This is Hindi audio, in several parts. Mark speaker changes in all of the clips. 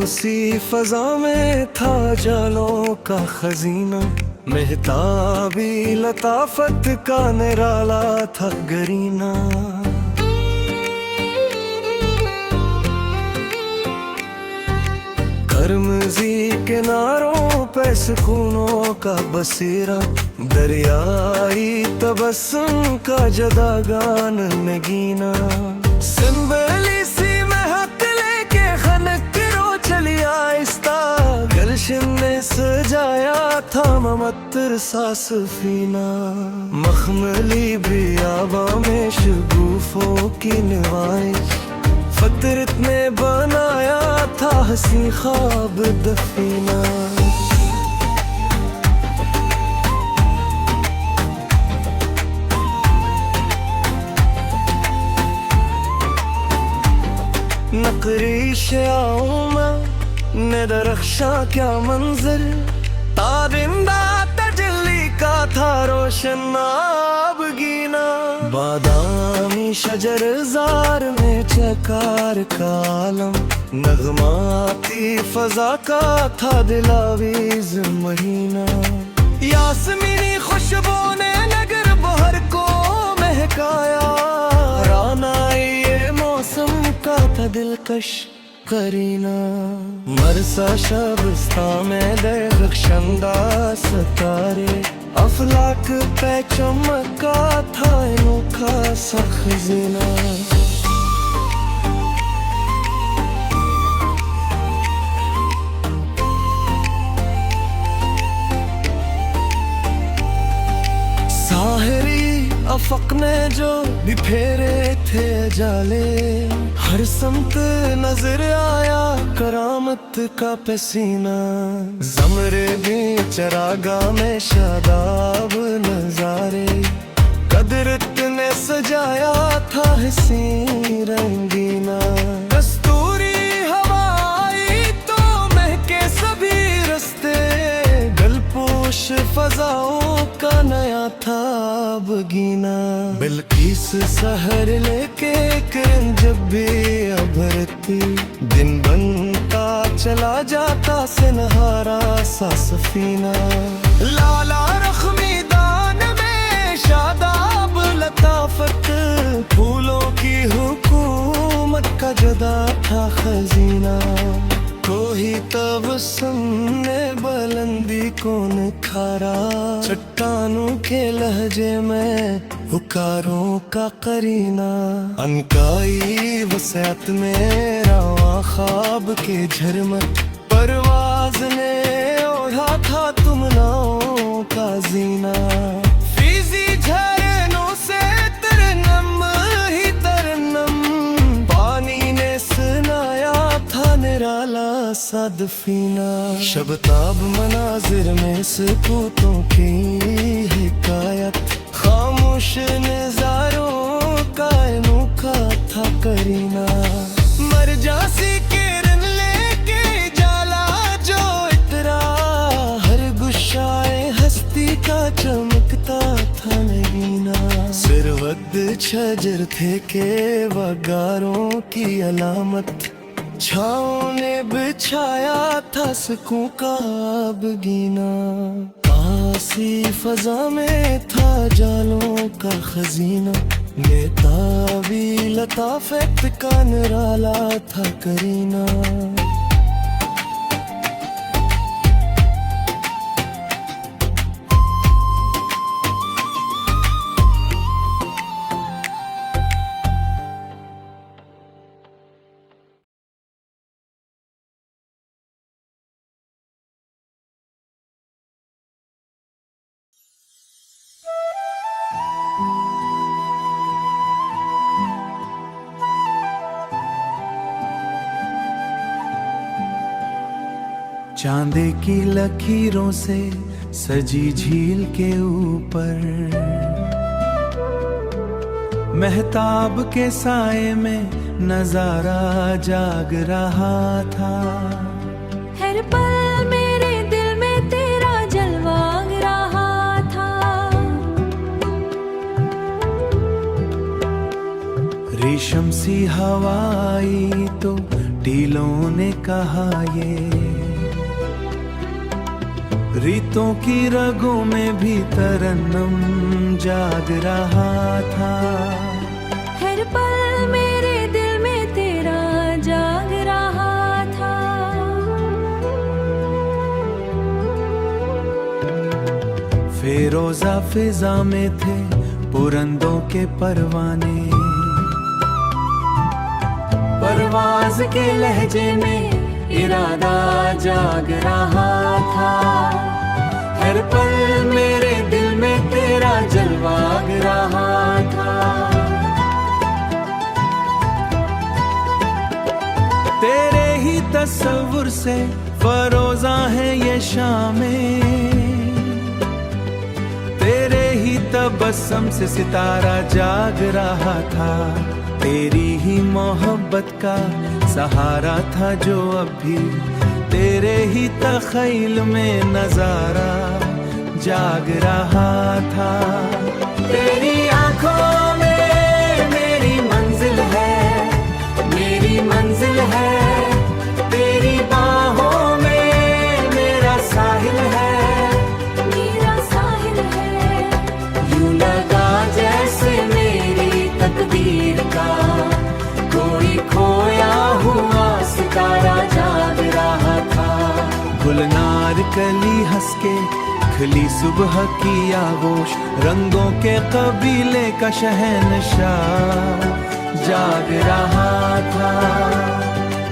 Speaker 1: सी फजा में था जालों का खजीना, मेहताबी लताफत का निराला था गरीना। करमजी किनारों पे सुकूनों का बसेरा, दरियाई तबस्सुम का जदागान नगीना। सिंबली सी महक लेके खनक रो चली आहिस्ता, गुलशन ने सजाया था ममत्तर सा सफीना। मखमली बियाबा में शगुफों की नवाइश, फितरत ने बनाया था हसी ख्वाब दफीना। नकरीश ने दरख्शा क्या मंजर, ताबिंदा तजल्ली का था रोशन आबगीना। बादामी शजर जार में चकार का आलम, नगमाती फजा का था दिलावीज महीना। यासमीनी खुशबू ने नगर बहर को महकाया, रानाई ये मौसम का था दिलकश करीना। मरसा शबस्ता में दरख्शंदा सितारे, अफलाक पे चमका था अनोखा सा खजीना। साहरी अफक ने जो बिफेरे थे जाले, हर समत नजर आया करामत का पसीना। ज़मरे भी चरागा में शादाब नजारे, कदरत ने सजाया था हसीन रंगीना। कस्तूरी हवाई तो महके सभी रस्ते, गलपोश फजाओं का नया था बगीना। बिल्किस सहर लेके किरण जब भी अभरती, दिन बनता चला जाता सिनहारा सा सफीना। लाला रख्मी दान में शादाब लताफत, फूलों की हुकूमत का जदा था खजीना। कोई तबस्सुम ने बुलंदी को निखारा, चट्टानों के लहजे में पुकारों का करीना। अनकाई वसैत में रवा ख्वाब के झरमट, परवाज ने ओढ़ा था तुमनाओं का जीना। फीजी झरनों से तरन्नम ही तरन्नम, पानी ने सुनाया था निराला सा दफीना। शबताब मनाजिर में सकूतों की हिकायत, खामोश नजारों का अनोखा था करीना। मरजासी किरण लेके जाला जो इतरा, हर गुस्साए हस्ती का चमकता था नगीना। सिरवद शजर थे के वगारों की अलामत, छाँव ने बिछाया था सुकून का बगीना। आसी फजा में था जालों का खजीना, मेहताबी लताफत का निराला था करीना।
Speaker 2: चांदे की लकीरों से सजी झील के ऊपर, महताब के साए में नजारा जाग रहा था।
Speaker 3: हर पल मेरे दिल में तेरा जलवा रहा था।
Speaker 2: रेशम सी हवाई तो टीलों ने कहा ये रीतों की रगों में भी तरन्नुम जाग रहा था।
Speaker 3: हर पल मेरे दिल में तेरा जाग रहा था।
Speaker 2: फेरोजा फिजा में थे पुरंदों के परवाने, परवाज के लहजे में इरादा जाग रहा था। हर पल मेरे दिल में तेरा जलवाग रहा था। तेरे ही तस्वुर से फरोजा है ये शामें, तेरे ही तबस्सुम से सितारा जाग रहा था। तेरी ही मोहब्बत का सहारा था जो अब भी तेरे ही तख़य्युल में नजारा जाग रहा था। तेरी आंखों में मेरी मंजिल है, मेरी मंजिल है। तेरी बाहों में मेरा साहिल है,
Speaker 3: मेरा साहिल है।
Speaker 2: यूं लगा जैसे मेरी तकदीर का कोई खोया हुआ सितारा जाग रहा था। गुलनार कली हंस के खिली सुबह की आगोश, रंगों के कबीले का शहंशाह जाग रहा था।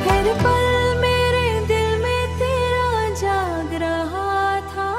Speaker 3: हर पल मेरे दिल में तेरा जाग रहा था।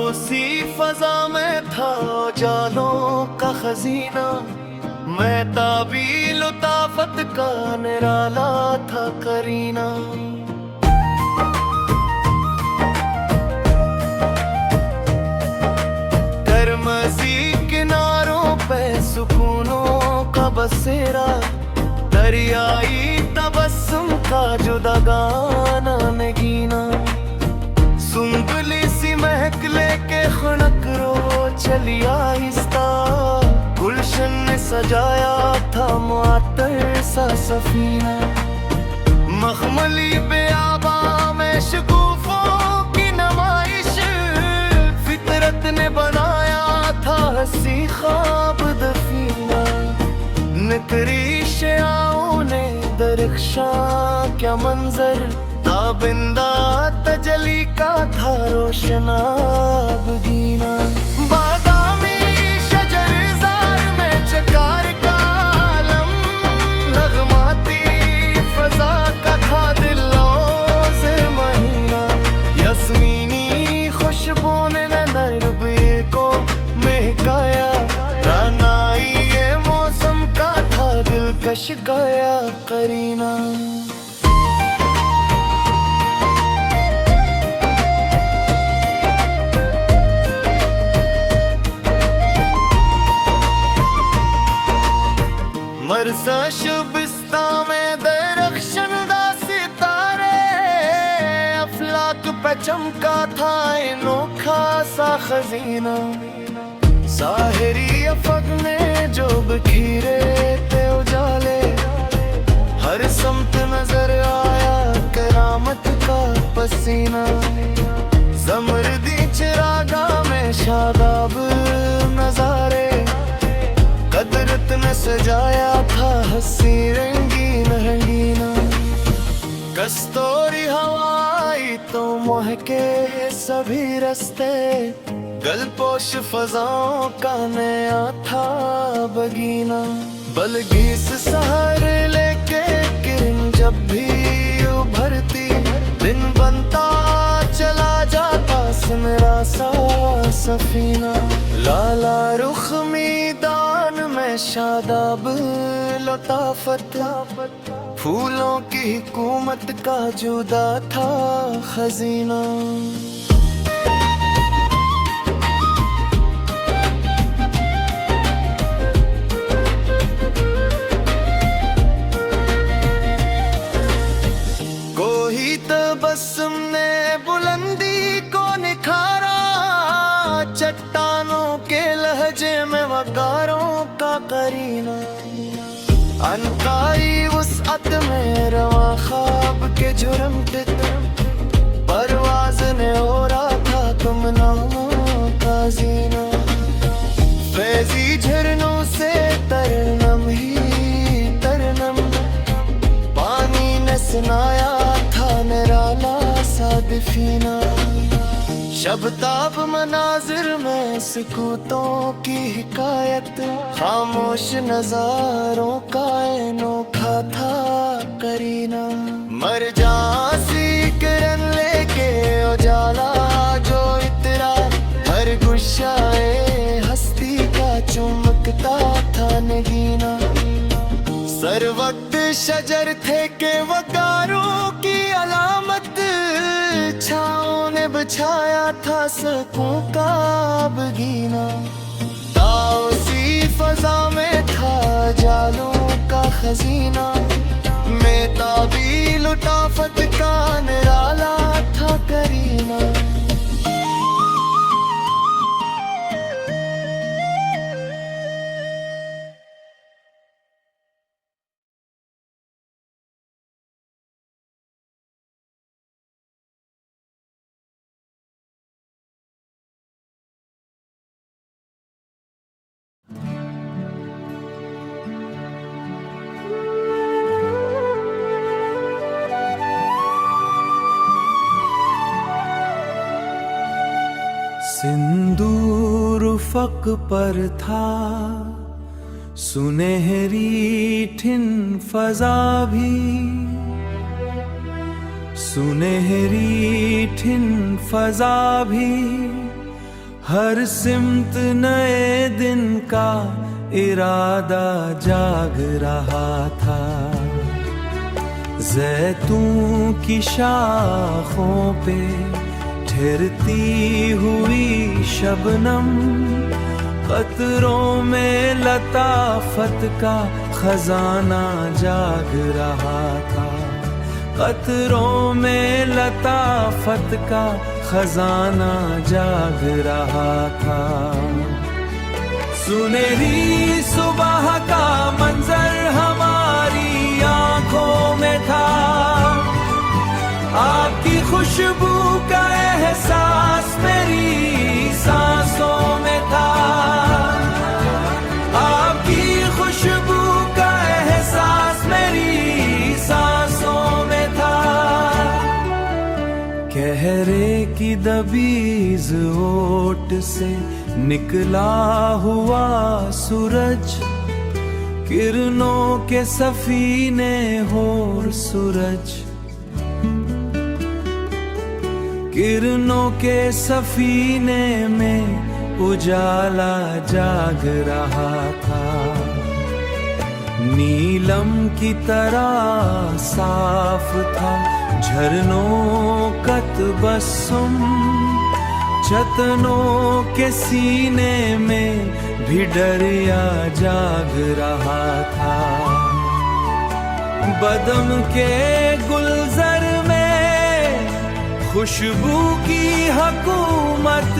Speaker 1: उसी फजा में था जालों का खजीना, मैं ताबी लुताफत का निराला था करीना। करमसी किनारों पे सुकूनों का बसेरा, दरियाई तबस्सुम का जुदा गाना नगीना। सुंबली सी महक लेके खनक रो चली आहिस्ता, गुलशन ने सजाया था मुअत्तर सा सफीना। मखमली बेआबा में शगुफों की नुमाइश, फितरत ने बनाया था हंसी ख्वाब दफीना। निकरी शियाओं ने दरख्शां क्या मंजर, ताबिंदा तजली का था रोशनाब गीना। बादामी शजरज़ार में चकार का आलम, नगमाती फजा का था दिलों से महीना। यस्मीनी खुशबू ने नरबी को महकाया, रानाई ये मौसम का था दिलकश गाया करीना। मरसा शुबिस्ता में दरख्शंदा सितारे, अफलाक पे चमका था अनोखा सा खजीना। साहिरी अफक ने जो बखीरे थे उजाले, हर समत नजर आया करामत का पसीना। ज़मरदी चिरागा में शादाब नजारे, कदरत ने सजाया था हंसी रंगीन रंगीना। कस्तूरी हवाई तो महके सभी रस्ते, गलपोश फजाओं का नया था बगीना। बलगीस सहर लेके किरण जब भी उभरती, दिन बनता चला जाता सुनहरा सा सफीना। लाला रुख मैदान में शादाब लताफत, फूलों की हुकूमत का जुदा था खजीना। अनकाई वुसअत में रवा ख्वाब के झुरमते परवाज ने हो रहा था तुमनामों का जीना। फैजी झरनों से तरनम ही तरनम पानी ने सुनाया था निराला सादिफीना। शबताब मनाजिर में सुकूतों की हिकायत खामोश नजारों का अनोखा था करीना। मर जासी किरण लेके उजाला जो इतरा हर गुस्साए हस्ती का चुमकता था नगीना। सर वक्त शजर थे के वकारों की अलामत छाओं ने बिछाया था सकूं का बगीना। ताउसी फजा में था जालों का खजीना में ताबी लुटाफत का निराला था करीना।
Speaker 2: सिंदूर फक पर था सुनहरी ठिन फजा भी, सुनहरी ठिन फजा भी हर सिमत नए दिन का इरादा जाग रहा था। जैतून की शाखों पे ठहरती हुई शबनम कतरों में लताफत का खजाना जाग रहा था। कतरों में लताफत का खजाना जाग रहा था। सुनहरी सुबह का मंजर हमारी आंखों में था। आपकी खुशबू का एहसास मेरी सांसों में था। आपकी खुशबू का एहसास मेरी सांसों में था। कहरे की दबीज ओट से निकला हुआ सूरज किरणों के सफीने होर सूरज किरणों के सफीने में उजाला जाग रहा था। नीलम की तरह साफ था झरनों का तबस्सुम। चतनों के सीने में भी डरिया जाग रहा था। बदम के गुलजर में खुशबू की हुकूमत।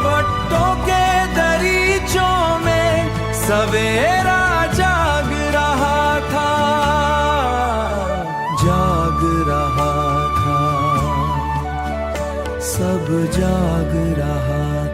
Speaker 2: पट्टों के दरीचों में सवेरा जाग रहा था। जाग रहा था, सब जाग रहा